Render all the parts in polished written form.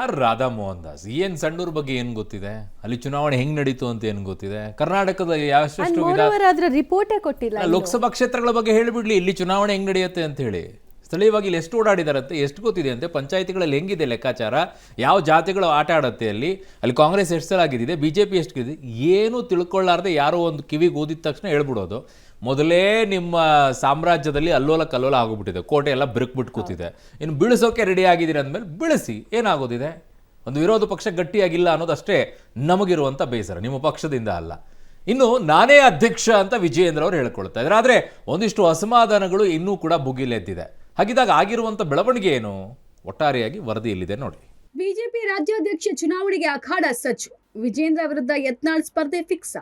ಯಾರು ರಾಧಾ ಮೋಹನ್ ದಾಸ್? ಏನ್ ಸಣ್ಣೂರ್ ಬಗ್ಗೆ ಏನ್ ಗೊತ್ತಿದೆ? ಅಲ್ಲಿ ಚುನಾವಣೆ ಹೆಂಗ್ ನಡೀತು ಅಂತ ಏನ್ ಗೊತ್ತಿದೆ? ಕರ್ನಾಟಕದ ಯಾವಷ್ಟು ರಿಪೋರ್ಟೇ ಕೊಟ್ಟಿಲ್ಲ. ಲೋಕಸಭಾ ಕ್ಷೇತ್ರಗಳ ಬಗ್ಗೆ ಹೇಳಿಬಿಡ್ಲಿ, ಇಲ್ಲಿ ಚುನಾವಣೆ ಹೆಂಗ್ ನಡೆಯುತ್ತೆ ಅಂತ ಹೇಳಿ. ಸ್ಥಳೀಯವಾಗಿ ಇಲ್ಲಿ ಎಷ್ಟು ಓಡಾಡಿದಾರಂತೆ, ಎಷ್ಟು ಗೊತ್ತಿದೆ ಅಂತೆ, ಪಂಚಾಯತಿಗಳಲ್ಲಿ ಹೆಂಗಿದೆ ಲೆಕ್ಕಾಚಾರ, ಯಾವ ಜಾತಿಗಳು ಆಟ ಆಡುತ್ತೆ ಅಲ್ಲಿ ಕಾಂಗ್ರೆಸ್ ಎಷ್ಟು ಸಲ ಆಗಿದ್ದಿದೆ, ಬಿಜೆಪಿ ಎಷ್ಟು ಗಿದೆ, ಏನು ತಿಳ್ಕೊಳ್ಳಾರ್ದೆ ಯಾರೋ ಒಂದು ಕಿವಿಗೆ ಓದಿದ ತಕ್ಷಣ ಹೇಳ್ಬಿಡೋದು. ಮೊದಲೇ ನಿಮ್ಮ ಸಾಮ್ರಾಜ್ಯದಲ್ಲಿ ಅಲ್ಲೋಲ ಕಲ್ಲೋಲ ಆಗೋಗ್ಬಿಟ್ಟಿದೆ, ಕೋಟೆ ಎಲ್ಲ ಬಿರುಕ್ಬಿಟ್ಟು ಕೂತಿದೆ. ಇನ್ನು ಬೀಳಿಸೋಕೆ ರೆಡಿ ಆಗಿದ್ದೀರಿ ಅಂದಮೇಲೆ ಬೀಳಿಸಿ, ಏನಾಗೋದಿದೆ? ಒಂದು ವಿರೋಧ ಪಕ್ಷ ಗಟ್ಟಿಯಾಗಿಲ್ಲ ಅನ್ನೋದಷ್ಟೇ ನಮಗಿರುವಂಥ ಬೇಸರ, ನಿಮ್ಮ ಪಕ್ಷದಿಂದ ಅಲ್ಲ. ಇನ್ನು ನಾನೇ ಅಧ್ಯಕ್ಷ ಅಂತ ವಿಜಯೇಂದ್ರ ಅವರು ಹೇಳ್ಕೊಳ್ತಾ ಇದ್ದಾರೆ. ಆದರೆ ಒಂದಿಷ್ಟು ಅಸಮಾಧಾನಗಳು ಇನ್ನೂ ಕೂಡ ಭುಗಿಲೆದ್ದಿದೆ. ಹಾಗಿದ್ದಾಗ ಆಗಿರುವಂಥ ಬೆಳವಣಿಗೆ ಏನು? ಒಟ್ಟಾರೆಯಾಗಿ ವರದಿ ಇಲ್ಲಿದೆ ನೋಡಿ. ಬಿಜೆಪಿ ರಾಜ್ಯಾಧ್ಯಕ್ಷ ಚುನಾವಣೆಗೆ ಅಖಾಡ ಸಚ್ಚು. ವಿಜೇಂದ್ರ ವಿರುದ್ಧ ಯತ್ನಾಳ್ ಸ್ಪರ್ಧೆ ಫಿಕ್ಸ್.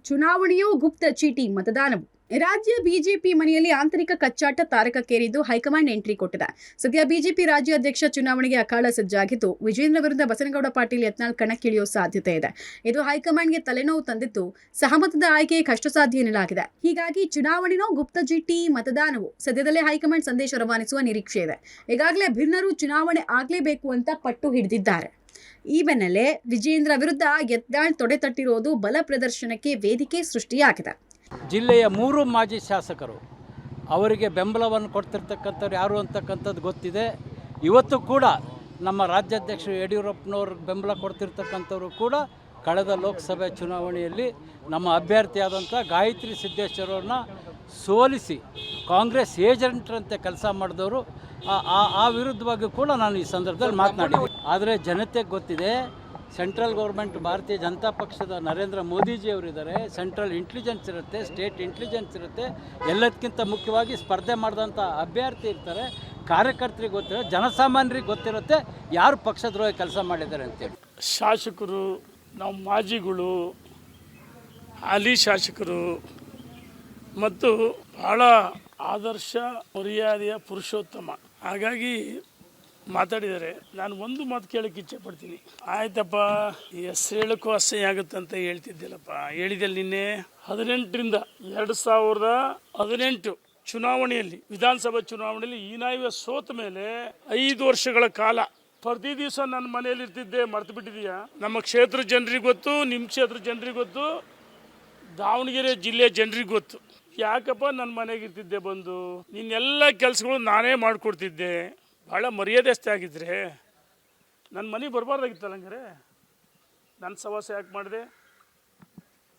ಚುನಾವಣೆಯೂ ಗುಪ್ತ ಚೀಟಿ, ಮತದಾನವು. ರಾಜ್ಯ ಬಿಜೆಪಿ ಮನೆಯಲ್ಲಿ ಆಂತರಿಕ ಕಚ್ಚಾಟ ತಾರಕಕ್ಕೇರಿದ್ದು ಹೈಕಮಾಂಡ್ ಎಂಟ್ರಿ ಕೊಟ್ಟಿದೆ. ಸದ್ಯ ಬಿಜೆಪಿ ರಾಜ್ಯಾಧ್ಯಕ್ಷ ಚುನಾವಣೆಗೆ ಅಖಾಡ ಸಜ್ಜಾಗಿದ್ದು, ವಿಜೇಂದ್ರ ವಿರುದ್ಧ ಬಸನಗೌಡ ಪಾಟೀಲ್ ಯತ್ನಾಳ್ ಕಣಕ್ಕಿಳಿಯುವ ಸಾಧ್ಯತೆ ಇದೆ. ಇದು ಹೈಕಮಾಂಡ್ಗೆ ತಲೆನೋವು ತಂದಿದ್ದು, ಸಹಮತದ ಆಯ್ಕೆ ಕಷ್ಟಸಾಧ್ಯ ಎನ್ನಲಾಗಿದೆ. ಹೀಗಾಗಿ ಚುನಾವಣೆನೋ ಗುಪ್ತ ಚೀಟಿ, ಮತದಾನವು. ಸದ್ಯದಲ್ಲೇ ಹೈಕಮಾಂಡ್ ಸಂದೇಶ ರವಾನಿಸುವ ನಿರೀಕ್ಷೆ ಇದೆ. ಈಗಾಗಲೇ ಭಿನ್ನರು ಚುನಾವಣೆ ಆಗಲೇಬೇಕು ಅಂತ ಪಟ್ಟು ಹಿಡಿದಿದ್ದಾರೆ. ಈ ಬೆನ್ನಲ್ಲೇ ವಿಜೇಂದ್ರ ವಿರುದ್ಧ ಯತ್ನಾಳ್ ತೊಡೆ ತಟ್ಟಿರೋದು ಬಲ ಪ್ರದರ್ಶನಕ್ಕೆ ವೇದಿಕೆ ಸೃಷ್ಟಿಯಾಗಿದೆ. ಜಿಲ್ಲೆಯ 3 ಮಾಜಿ ಶಾಸಕರು ಅವರಿಗೆ ಬೆಂಬಲವನ್ನು ಕೊಡ್ತಿರ್ತಕ್ಕಂಥವ್ರು ಯಾರು ಅಂತಕ್ಕಂಥದ್ದು ಗೊತ್ತಿದೆ. ಇವತ್ತು ಕೂಡ ನಮ್ಮ ರಾಜ್ಯಾಧ್ಯಕ್ಷರು ಯಡಿಯೂರಪ್ಪನವ್ರಿಗೆ ಬೆಂಬಲ ಕೊಡ್ತಿರ್ತಕ್ಕಂಥವ್ರು ಕೂಡ ಕಳೆದ ಲೋಕಸಭೆ ಚುನಾವಣೆಯಲ್ಲಿ ನಮ್ಮ ಅಭ್ಯರ್ಥಿಯಾದಂಥ ಗಾಯತ್ರಿ ಸಿದ್ದೇಶ್ವರವ್ರನ್ನ ಸೋಲಿಸಿ ಕಾಂಗ್ರೆಸ್ ಏಜೆಂಟ್ರಂತೆ ಕೆಲಸ ಮಾಡಿದವರು. ಆ ವಿರುದ್ಧವಾಗಿ ಕೂಡ ನಾನು ಈ ಸಂದರ್ಭದಲ್ಲಿ ಮಾತನಾಡಿದ್ದೀನಿ. ಆದರೆ ಜನತೆಗೆ ಗೊತ್ತಿದೆ, ಸೆಂಟ್ರಲ್ ಗೌರ್ಮೆಂಟ್ ಭಾರತೀಯ ಜನತಾ ಪಕ್ಷದ ನರೇಂದ್ರ ಮೋದಿಜಿಯವರಿದ್ದಾರೆ. ಸೆಂಟ್ರಲ್ ಇಂಟೆಲಿಜೆನ್ಸ್ ಇರುತ್ತೆ, ಸ್ಟೇಟ್ ಇಂಟೆಲಿಜೆನ್ಸ್ ಇರುತ್ತೆ. ಎಲ್ಲದಕ್ಕಿಂತ ಮುಖ್ಯವಾಗಿ ಸ್ಪರ್ಧೆ ಮಾಡಿದಂಥ ಅಭ್ಯರ್ಥಿ ಇರ್ತಾರೆ. ಕಾರ್ಯಕರ್ತರಿಗೆ ಗೊತ್ತಿರುತ್ತೆ, ಜನಸಾಮಾನ್ಯರಿಗೆ ಗೊತ್ತಿರುತ್ತೆ ಯಾರು ಪಕ್ಷದ್ರೋಹಿ ಕೆಲಸ ಮಾಡಿದ್ದಾರೆ ಅಂತೇಳಿ. ಶಾಸಕರು, ನಾವು ಮಾಜಿಗಳು, ಹಾಲಿ ಶಾಸಕರು ಮತ್ತು ಭಾಳ ಆದರ್ಶ ಮರ್ಯಾದೆಯ ಪುರುಷೋತ್ತಮ. ಹಾಗಾಗಿ ಮಾತಾಡಿದ್ದಾರೆ. ನಾನು ಒಂದು ಮಾತು ಕೇಳೋಕ್ಕೆ ಇಚ್ಛೆ ಪಡ್ತೀನಿ. ಆಯ್ತಪ್ಪ, ಹೆಸರು ಹೇಳೋಕ್ಕೂ ಅಸಹ್ಯ ಆಗುತ್ತೆ ಅಂತ ಹೇಳ್ತಿದ್ದಿಲ್ಲಪ್ಪ, ಹೇಳಿದೆಲ್ಲ ನಿನ್ನೆ. 18ರಿಂದ 2018 ಚುನಾವಣೆಯಲ್ಲಿ, ವಿಧಾನಸಭಾ ಚುನಾವಣೆಯಲ್ಲಿ ಹೀನಾಯ್ವೆ ಸೋತ ಮೇಲೆ 5 ವರ್ಷಗಳ ಕಾಲ ಪ್ರತಿ ದಿವಸ ನನ್ನ ಮನೆಯಲ್ಲಿ ಇರ್ತಿದ್ದೆ. ಮರ್ತು ಬಿಟ್ಟಿದೀಯಾ? ನಮ್ಮ ಕ್ಷೇತ್ರ ಜನರಿಗೆ ಗೊತ್ತು, ನಿಮ್ಮ ಕ್ಷೇತ್ರ ಜನರಿಗೆ ಗೊತ್ತು, ದಾವಣಗೆರೆ ಜಿಲ್ಲೆಯ ಜನರಿಗೆ ಗೊತ್ತು. ಯಾಕಪ್ಪ ನನ್ನ ಮನೆಗೆ ಇರ್ತಿದ್ದೆ ಬಂದು, ನಿನ್ನೆಲ್ಲ ಕೆಲಸಗಳು ನಾನೇ ಮಾಡಿಕೊಡ್ತಿದ್ದೆ. ಭಾಳ ಮರ್ಯಾದೆಸ್ತೆ ಆಗಿದ್ರೆ ನನ್ನ ಮನೆಗೆ ಬರಬಾರ್ದಾಗಿತ್ತಲ್ಲ. ಹಂಗಾರೆ ನನ್ನ ಸವಾಸ ಯಾಕೆ ಮಾಡಿದೆ?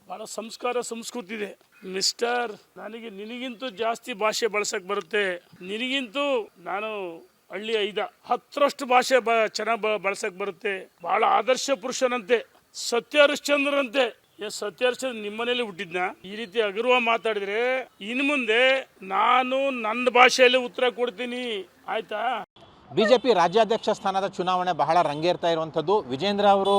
ಭಾಳ ಸಂಸ್ಕಾರ ಸಂಸ್ಕೃತಿ ಇದೆ ಮಿಸ್ಟರ್. ನನಗೆ ನಿನಗಿಂತೂ ಜಾಸ್ತಿ ಭಾಷೆ ಬಳಸೋಕ್ಕೆ ಬರುತ್ತೆ. ನಿನಗಿಂತೂ ನಾನು ಹಳ್ಳಿ 10ರಷ್ಟು ಭಾಷೆ ಚೆನ್ನಾಗಿ ಬಳಸೋಕ್ಕೆ ಬರುತ್ತೆ. ಭಾಳ ಆದರ್ಶ ಪುರುಷನಂತೆ, ಸತ್ಯ ಹರಿಶ್ಚಂದ್ರನಂತೆ. ಸತ್ಯ ಹರಿಶ್ಚಂದ್ರ ನಿಮ್ಮ ಮನೇಲಿ ಹುಟ್ಟಿದ್ನ? ಈ ರೀತಿ ಹಗುರವಾಗಿ ಮಾತಾಡಿದ್ರೆ ಇನ್ನು ಮುಂದೆ ನಾನು ನನ್ನ ಭಾಷೆಯಲ್ಲಿ ಉತ್ತರ ಕೊಡ್ತೀನಿ, ಆಯ್ತಾ? ಬಿಜೆಪಿ ರಾಜ್ಯಾಧ್ಯಕ್ಷ ಸ್ಥಾನದ ಚುನಾವಣೆ ಬಹಳ ರಂಗೇರ್ತಾ ಇರುವಂಥದ್ದು. ವಿಜೇಂದ್ರ ಅವರು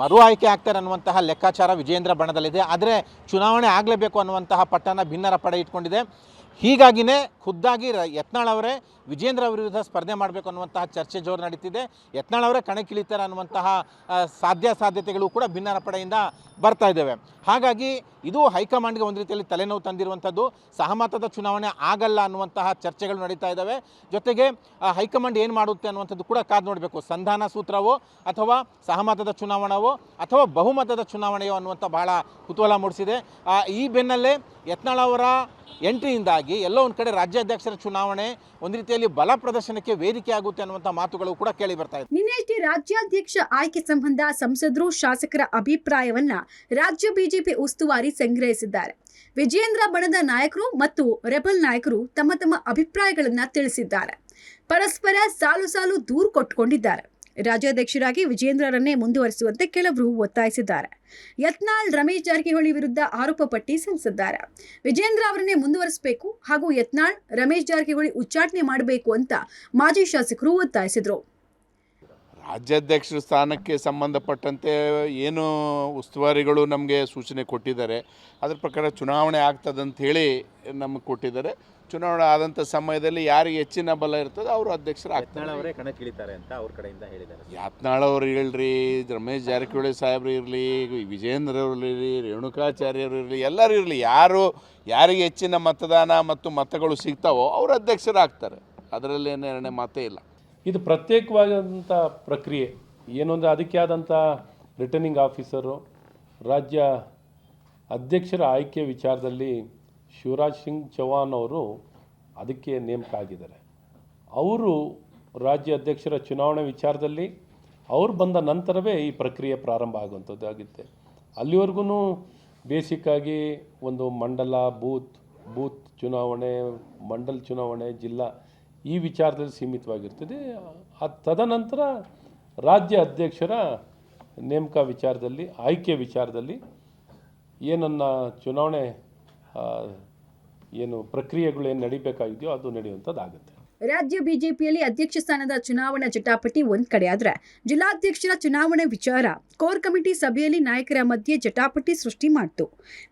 ಮರು ಆಯ್ಕೆ ಆಗ್ತಾರೆ ಅನ್ನುವಂತಹ ಲೆಕ್ಕಾಚಾರ ವಿಜೇಂದ್ರ ಬಣದಲ್ಲಿದೆ. ಆದರೆ ಚುನಾವಣೆ ಆಗಲೇಬೇಕು ಅನ್ನುವಂತಹ ಪಟ್ಟನ ಭಿನ್ನರ ಪಡೆ ಇಟ್ಕೊಂಡಿದೆ. ಹೀಗಾಗಿಯೇ ಖುದ್ದಾಗಿ ಯತ್ನಾಳ್ ಅವರೇ ವಿಜೇಂದ್ರ ವಿರುದ್ಧ ಸ್ಪರ್ಧೆ ಮಾಡಬೇಕು ಅನ್ನುವಂತಹ ಚರ್ಚೆ ಜೋರು ನಡೀತಿದೆ. ಯತ್ನಾಳ್ ಅವರೇ ಕಣಕ್ಕಿಳಿತಾರೆ ಅನ್ನುವಂತಹ ಸಾಧ್ಯತೆಗಳು ಕೂಡ ಭಿನ್ನರ ಪಡೆಯಿಂದ ಬರ್ತಾ ಇದ್ದಾವೆ. ಹಾಗಾಗಿ ಇದು ಹೈಕಮಾಂಡ್ಗೆ ಒಂದು ರೀತಿಯಲ್ಲಿ ತಲೆನೋವು ತಂದಿರುವಂಥದ್ದು. ಸಹಮತದ ಚುನಾವಣೆ ಆಗಲ್ಲ ಅನ್ನುವಂತಹ ಚರ್ಚೆಗಳು ನಡೀತಾ ಇದ್ದಾವೆ. ಜೊತೆಗೆ ಹೈಕಮಾಂಡ್ ಏನು ಮಾಡುತ್ತೆ ಅನ್ನುವಂಥದ್ದು ಕೂಡ ಕಾದು ನೋಡಬೇಕು. ಸಂಧಾನ ಸೂತ್ರವೋ ಅಥವಾ ಸಹಮತದ ಚುನಾವಣೆಯೋ ಅಥವಾ ಬಹುಮತದ ಚುನಾವಣೆಯೋ ಅನ್ನುವಂಥ ಬಹಳ ಕುತೂಹಲ ಮೂಡಿಸಿದೆ. ಈ ಬೆನ್ನಲ್ಲೇ ಯತ್ನಾಳ್ ಅವರ ಎಂಟ್ರಿಯಿಂದಾಗಿ ಎಲ್ಲೋ ಒಂದು ಕಡೆ ರಾಜ್ಯಾಧ್ಯಕ್ಷರ ಚುನಾವಣೆ ಒಂದು ರೀತಿಯಲ್ಲಿ ಬಲ ಪ್ರದರ್ಶನಕ್ಕೆ ವೇದಿಕೆ ಆಗುತ್ತೆ ಅನ್ನುವಂಥ ಮಾತುಗಳು ಕೂಡ ಕೇಳಿ ಬರ್ತಾ ಇದೆ. ನಿನ್ನೆಷ್ಟೇ ರಾಜ್ಯಾಧ್ಯಕ್ಷ ಆಯ್ಕೆ ಸಂಬಂಧ ಸಂಸದರು, ಶಾಸಕರ ಅಭಿಪ್ರಾಯವನ್ನ ರಾಜ್ಯ ಬಿಜೆಪಿ ಉಸ್ತುವಾರಿ ಸಂಗ್ರಹಿಸಿದ್ದಾರೆ. ವಿಜೇಂದ್ರ ಬಣದ ನಾಯಕರು ಮತ್ತು ರೆಬಲ್ ನಾಯಕರು ತಮ್ಮ ತಮ್ಮ ಅಭಿಪ್ರಾಯಗಳನ್ನ ತಿಳಿಸಿದ್ದಾರೆ. ಪರಸ್ಪರ ಸಾಲು ಸಾಲು ದೂರು ಕೊಟ್ಟುಕೊಂಡಿದ್ದಾರೆ. ರಾಜ್ಯಾಧ್ಯಕ್ಷರಾಗಿ ವಿಜೇಂದ್ರರನ್ನೇ ಮುಂದುವರಿಸುವಂತೆ ಕೆಲವರು ಒತ್ತಾಯಿಸಿದ್ದಾರೆ. ಯತ್ನಾಳ್ ರಮೇಶ್ ಜಾರಕಿಹೊಳಿ ವಿರುದ್ಧ ಆರೋಪ ಪಟ್ಟಿ ಸಲ್ಲಿಸಿದ್ದಾರೆ. ವಿಜೇಂದ್ರ ಅವರನ್ನೇ ಮುಂದುವರಿಸಬೇಕು ಹಾಗೂ ಯತ್ನಾಳ್ ರಮೇಶ್ ಜಾರಕಿಹೊಳಿ ಉಚ್ಚಾಟನೆ ಮಾಡಬೇಕು ಅಂತ ಮಾಜಿ ಶಾಸಕರು ಒತ್ತಾಯಿಸಿದರು. ರಾಜ್ಯಾಧ್ಯಕ್ಷರ ಸ್ಥಾನಕ್ಕೆ ಸಂಬಂಧಪಟ್ಟಂತೆ ಏನು ಉಸ್ತುವಾರಿಗಳು ನಮಗೆ ಸೂಚನೆ ಕೊಟ್ಟಿದ್ದಾರೆ, ಅದರ ಪ್ರಕಾರ ಚುನಾವಣೆ ಆಗ್ತದಂತ ಹೇಳಿ ನಮಗೆ ಕೊಟ್ಟಿದ್ದಾರೆ. ಚುನಾವಣೆ ಆದಂಥ ಸಮಯದಲ್ಲಿ ಯಾರಿಗೆ ಹೆಚ್ಚಿನ ಬಲ ಇರ್ತದೆ ಅವರು ಅಧ್ಯಕ್ಷರಾಗ್ತಾರೆ. ಅವರೇ ಕಣಕ್ಕಿಳಿತಾರೆ ಅಂತ ಅವ್ರ ಕಡೆಯಿಂದ ಹೇಳಿದ್ದಾರೆ. ಯತ್ನಾಳ್ ಅವರು ಹೇಳ್ರಿ, ರಮೇಶ್ ಜಾರಕಿಹೊಳಿ ಸಾಹೇಬ್ರು ಇರಲಿ, ವಿಜೇಂದ್ರ ಅವರು ಇರಲಿ, ರೇಣುಕಾಚಾರ್ಯರು ಇರಲಿ, ಎಲ್ಲರೂ ಇರಲಿ, ಯಾರಿಗೆ ಹೆಚ್ಚಿನ ಮತದಾನ ಮತ್ತು ಮತಗಳು ಸಿಗ್ತಾವೋ ಅವರು ಅಧ್ಯಕ್ಷರಾಗ್ತಾರೆ. ಅದರಲ್ಲಿ ಎರಡನೇ ಮಾತೇ ಇಲ್ಲ. ಇದು ಪ್ರತ್ಯೇಕವಾದಂಥ ಪ್ರಕ್ರಿಯೆ. ಏನು ಅಂದರೆ ಅದಕ್ಕೆ ಆದಂಥ ರಿಟರ್ನಿಂಗ್ ಆಫೀಸರು, ರಾಜ್ಯ ಅಧ್ಯಕ್ಷರ ಆಯ್ಕೆ ವಿಚಾರದಲ್ಲಿ ಶಿವರಾಜ್ ಸಿಂಗ್ ಚೌಹಾಣ್ ಅವರು ಅದಕ್ಕೆ ನೇಮಕ ಆಗಿದ್ದಾರೆ. ಅವರು ರಾಜ್ಯ ಅಧ್ಯಕ್ಷರ ಚುನಾವಣೆ ವಿಚಾರದಲ್ಲಿ ಅವ್ರು ಬಂದ ನಂತರವೇ ಈ ಪ್ರಕ್ರಿಯೆ ಪ್ರಾರಂಭ ಆಗುವಂಥದ್ದಾಗುತ್ತೆ. ಅಲ್ಲಿವರೆಗೂ ಬೇಸಿಕ್ಕಾಗಿ ಒಂದು ಮಂಡಲ, ಬೂತ್ ಚುನಾವಣೆ, ಮಂಡಲ್ ಚುನಾವಣೆ, ಜಿಲ್ಲಾ ಈ ವಿಚಾರದಲ್ಲಿ ಸೀಮಿತವಾಗಿರ್ತದೆ. ತದನಂತರ ರಾಜ್ಯ ಅಧ್ಯಕ್ಷರ ನೇಮಕ ವಿಚಾರದಲ್ಲಿ, ಆಯ್ಕೆ ವಿಚಾರದಲ್ಲಿ ಏನನ್ನ ಚುನಾವಣೆ ಏನು ಪ್ರಕ್ರಿಯೆಗಳು ಏನು ನಡಿಬೇಕಾಗಿದೆಯೋ ಅದು ನಡೆಯುವಂಥದ್ದಾಗುತ್ತೆ. ರಾಜ್ಯ ಬಿಜೆಪಿಯಲ್ಲಿ ಅಧ್ಯಕ್ಷ ಸ್ಥಾನದ ಚುನಾವಣಾ ಜಟಾಪಟಿ ಒಂದ್ ಕಡೆ ಆದ್ರೆ, ಜಿಲ್ಲಾಧ್ಯಕ್ಷರ ಚುನಾವಣೆ ವಿಚಾರ ಕೋರ್ ಕಮಿಟಿ ಸಭೆಯಲ್ಲಿ ನಾಯಕರ ಮಧ್ಯೆ ಜಟಾಪಟಿ ಸೃಷ್ಟಿ ಮಾಡಿತು.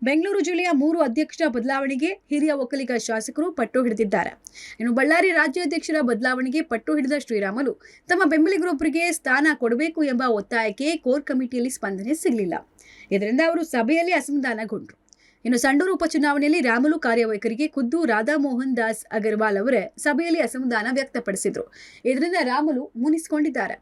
ಬೆಂಗಳೂರು ಜಿಲ್ಲೆಯ 3 ಅಧ್ಯಕ್ಷರ ಬದಲಾವಣೆಗೆ ಹಿರಿಯ ಒಕ್ಕಲಿಗ ಶಾಸಕರು ಪಟ್ಟು ಹಿಡಿದಿದ್ದಾರೆ. ಇನ್ನು ಬಳ್ಳಾರಿ ರಾಜ್ಯಾಧ್ಯಕ್ಷರ ಬದಲಾವಣೆಗೆ ಪಟ್ಟು ಹಿಡಿದ ಶ್ರೀರಾಮುಲು ತಮ್ಮ ಬೆಂಬಲಿಗರೊಬ್ಬರಿಗೆ ಸ್ಥಾನ ಕೊಡಬೇಕು ಎಂಬ ಒತ್ತಾಯಕ್ಕೆ ಕೋರ್ ಕಮಿಟಿಯಲ್ಲಿ ಸ್ಪಂದನೆ ಸಿಗಲಿಲ್ಲ. ಇದರಿಂದ ಅವರು ಸಭೆಯಲ್ಲಿ ಅಸಮಾಧಾನಗೊಂಡರು. ಇನ್ನು ಸಂಡೂರು ಉಪಚುನಾವಣೆಯಲ್ಲಿ ರಾಮುಲು ಕಾರ್ಯವೈಖರಿಗೆ ಖುದ್ದು ರಾಧಾ ಮೋಹನ್ ದಾಸ್ ಅಗರ್ವಾಲ್ ಅವರೇ ಸಭೆಯಲ್ಲಿ ಅಸಮಾಧಾನ ವ್ಯಕ್ತಪಡಿಸಿದ್ರು. ಇದರಿಂದ ರಾಮುಲು ಮುನಿಸಿಕೊಂಡಿದ್ದಾರೆ.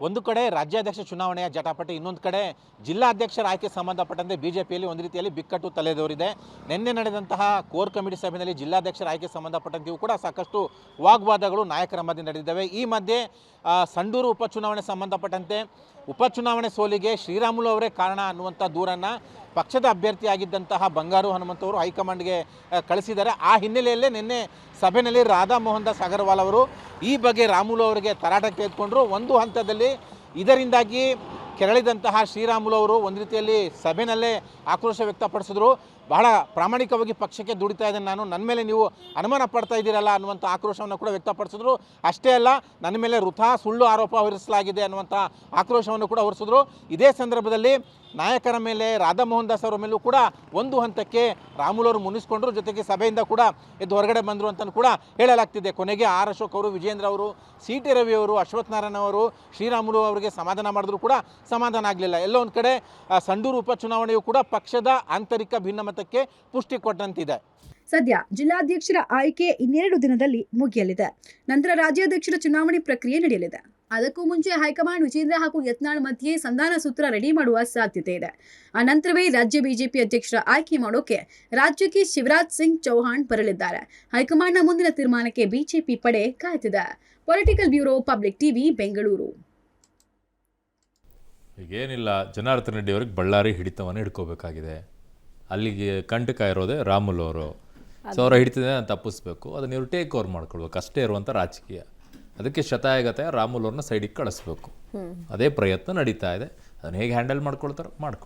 ಒಂದು ಕಡೆ ರಾಜ್ಯಾಧ್ಯಕ್ಷ ಚುನಾವಣೆಯ ಜಟಾಪಟಿ, ಇನ್ನೊಂದು ಕಡೆ ಜಿಲ್ಲಾಧ್ಯಕ್ಷರ ಆಯ್ಕೆ ಸಂಬಂಧಪಟ್ಟಂತೆ ಬಿಜೆಪಿಯಲ್ಲಿ ಒಂದು ರೀತಿಯಲ್ಲಿ ಬಿಕ್ಕಟ್ಟು ತಲೆದೋರಿದೆ. ನಿನ್ನೆ ನಡೆದಂತಹ ಕೋರ್ ಕಮಿಟಿ ಸಭೆಯಲ್ಲಿ ಜಿಲ್ಲಾಧ್ಯಕ್ಷರ ಆಯ್ಕೆ ಸಂಬಂಧಪಟ್ಟಂತೆಯೂ ಕೂಡ ಸಾಕಷ್ಟು ವಾಗ್ವಾದಗಳು ನಾಯಕರ ಮಧ್ಯೆ ನಡೆದಿದ್ದಾವೆ. ಈ ಮಧ್ಯೆ ಸಂಡೂರು ಉಪಚುನಾವಣೆ ಸಂಬಂಧಪಟ್ಟಂತೆ ಉಪಚುನಾವಣೆ ಸೋಲಿಗೆ ಶ್ರೀರಾಮುಲು ಅವರೇ ಕಾರಣ ಅನ್ನುವಂಥ ದೂರನ್ನು ಪಕ್ಷದ ಅಭ್ಯರ್ಥಿಯಾಗಿದ್ದಂತಹ ಬಂಗಾರು ಹನುಮಂತವರು ಹೈಕಮಾಂಡ್ಗೆ ಕಳಿಸಿದ್ದಾರೆ. ಆ ಹಿನ್ನೆಲೆಯಲ್ಲೇ ನಿನ್ನೆ ಸಭೆಯಲ್ಲಿ ರಾಧಾ ಮೋಹನ್ ದಾಸ್ ಅಗರ್ವಾಲ್ ಅವರು ಈ ಬಗ್ಗೆ ರಾಮುಲು ಅವರಿಗೆ ತರಾಟಕ್ಕೆ ತೆಗೆದುಕೊಂಡ್ರು. ಒಂದು ಹಂತದಲ್ಲಿ ಇದರಿಂದಾಗಿ ಕೆರಳಿದಂತಹ ಶ್ರೀರಾಮುಲು ಅವರು ಒಂದು ರೀತಿಯಲ್ಲಿ ಸಭೆಯಲ್ಲೇ ಆಕ್ರೋಶ ವ್ಯಕ್ತಪಡಿಸಿದ್ರು. ಬಹಳ ಪ್ರಾಮಾಣಿಕವಾಗಿ ಪಕ್ಷಕ್ಕೆ ದುಡಿತಾ ಇದ್ದೇನೆ ನಾನು, ನನ್ನ ಮೇಲೆ ನೀವು ಅನುಮಾನ ಪಡ್ತಾ ಇದ್ದೀರಲ್ಲ ಅನ್ನುವಂಥ ಆಕ್ರೋಶವನ್ನು ಕೂಡ ವ್ಯಕ್ತಪಡಿಸಿದ್ರು. ಅಷ್ಟೇ ಅಲ್ಲ, ನನ್ನ ಮೇಲೆ ಸುಳ್ಳು ಆರೋಪ ಹೊರಿಸಲಾಗಿದೆ ಅನ್ನುವಂಥ ಆಕ್ರೋಶವನ್ನು ಕೂಡ ಹೊರಿಸಿದ್ರು. ಇದೇ ಸಂದರ್ಭದಲ್ಲಿ ನಾಯಕರ ಮೇಲೆ, ರಾಧಾ ಮೋಹನ್ ದಾಸ್ ಅವರ ಮೇಲೂ ಕೂಡ ಒಂದು ಹಂತಕ್ಕೆ ರಾಮುಲು ಅವರು ಮುನಿಸ್ಕೊಂಡ್ರು. ಜೊತೆಗೆ ಸಭೆಯಿಂದ ಕೂಡ ಎದ್ದು ಹೊರಗಡೆ ಬಂದರು ಅಂತ ಕೂಡ ಹೇಳಲಾಗ್ತಿದೆ. ಕೊನೆಗೆ ಆರ್ ಅಶೋಕ್ ಅವರು, ವಿಜೇಂದ್ರ ಅವರು, ಸಿ ಟಿ ರವಿ ಅವರು, ಅಶ್ವಥ್ ನಾರಾಯಣ ಅವರು ಶ್ರೀರಾಮುಲು ಅವರಿಗೆ ಸಮಾಧಾನ ಮಾಡಿದ್ರು ಕೂಡ ಸಮಾಧಾನ ಆಗಲಿಲ್ಲ. ಎಲ್ಲೋ ಒಂದು ಕಡೆ ಸಂಡೂರು ಉಪಚುನಾವಣೆಯು ಕೂಡ ಪಕ್ಷದ ಆಂತರಿಕ ಭಿನ್ನಮತಕ್ಕೆ ಪುಷ್ಟಿ ಕೊಟ್ಟಂತಿದೆ. ಸದ್ಯ ಜಿಲ್ಲಾಧ್ಯಕ್ಷರ ಆಯ್ಕೆ 2 ದಿನದಲ್ಲಿ ಮುಗಿಯಲಿದೆ. ನಂತರ ರಾಜ್ಯಾಧ್ಯಕ್ಷರ ಚುನಾವಣೆ ಪ್ರಕ್ರಿಯೆ ನಡೆಯಲಿದೆ. ಅದಕ್ಕೂ ಮುಂಚೆ ಹೈಕಮಾಂಡ್ ವಿಜೇಂದ್ರ ಹಾಗೂ ಯತ್ನಾಳ್ ಮಧ್ಯೆ ಸಂಧಾನ ಸೂತ್ರ ರೆಡಿ ಮಾಡುವ ಸಾಧ್ಯತೆ ಇದೆ. ಆ ನಂತರವೇ ರಾಜ್ಯ ಬಿಜೆಪಿ ಅಧ್ಯಕ್ಷರ ಆಯ್ಕೆ ಮಾಡೋಕೆ ರಾಜ್ಯಕ್ಕೆ ಶಿವರಾಜ್ ಸಿಂಗ್ ಚೌಹಾಣ್ ಬರಲಿದ್ದಾರೆ. ಹೈಕಮಾಂಡ್ನ ಮುಂದಿನ ತೀರ್ಮಾನಕ್ಕೆ ಬಿಜೆಪಿ ಪಡೆ ಕಾಯ್ತಿದೆ. Political bureau, public TV, Bengaluru. ಈಗೇನಿಲ್ಲ, ಜನಾರ್ದನ್ ರೆಡ್ಡಿ ಅವ್ರಿಗೆ ಬಳ್ಳಾರಿ ಹಿಡಿತವನ್ನು ಹಿಡ್ಕೋಬೇಕಾಗಿದೆ. ಅಲ್ಲಿಗೆ ಕಂಟಕ ಇರೋದೇ ರಾಮುಲು ಅವರು. ಸೊ ಅವರ ಹಿಡಿತದೆ ತಪ್ಪಿಸ್ಬೇಕು, ಅದನ್ನ ಇವರು ಟೇಕ್ ಓವರ್ ಮಾಡ್ಕೊಳ್ಬೇಕು, ಅಷ್ಟೇ ಇರುವಂಥ ರಾಜಕೀಯ. ಅದಕ್ಕೆ ಶತಾಯಗತಾಯ ರಾಮುಲು ಅವ್ರನ್ನ ಸೈಡಿಗೆ ಕಳಿಸ್ಬೇಕು. ಅದೇ ಪ್ರಯತ್ನ ನಡೀತಾ ಇದೆ. ಅದನ್ನು ಹೇಗೆ ಹ್ಯಾಂಡಲ್ ಮಾಡ್ಕೊಳ್ತಾರೋ ಮಾಡ್ಕೊಳ್ಳಿ.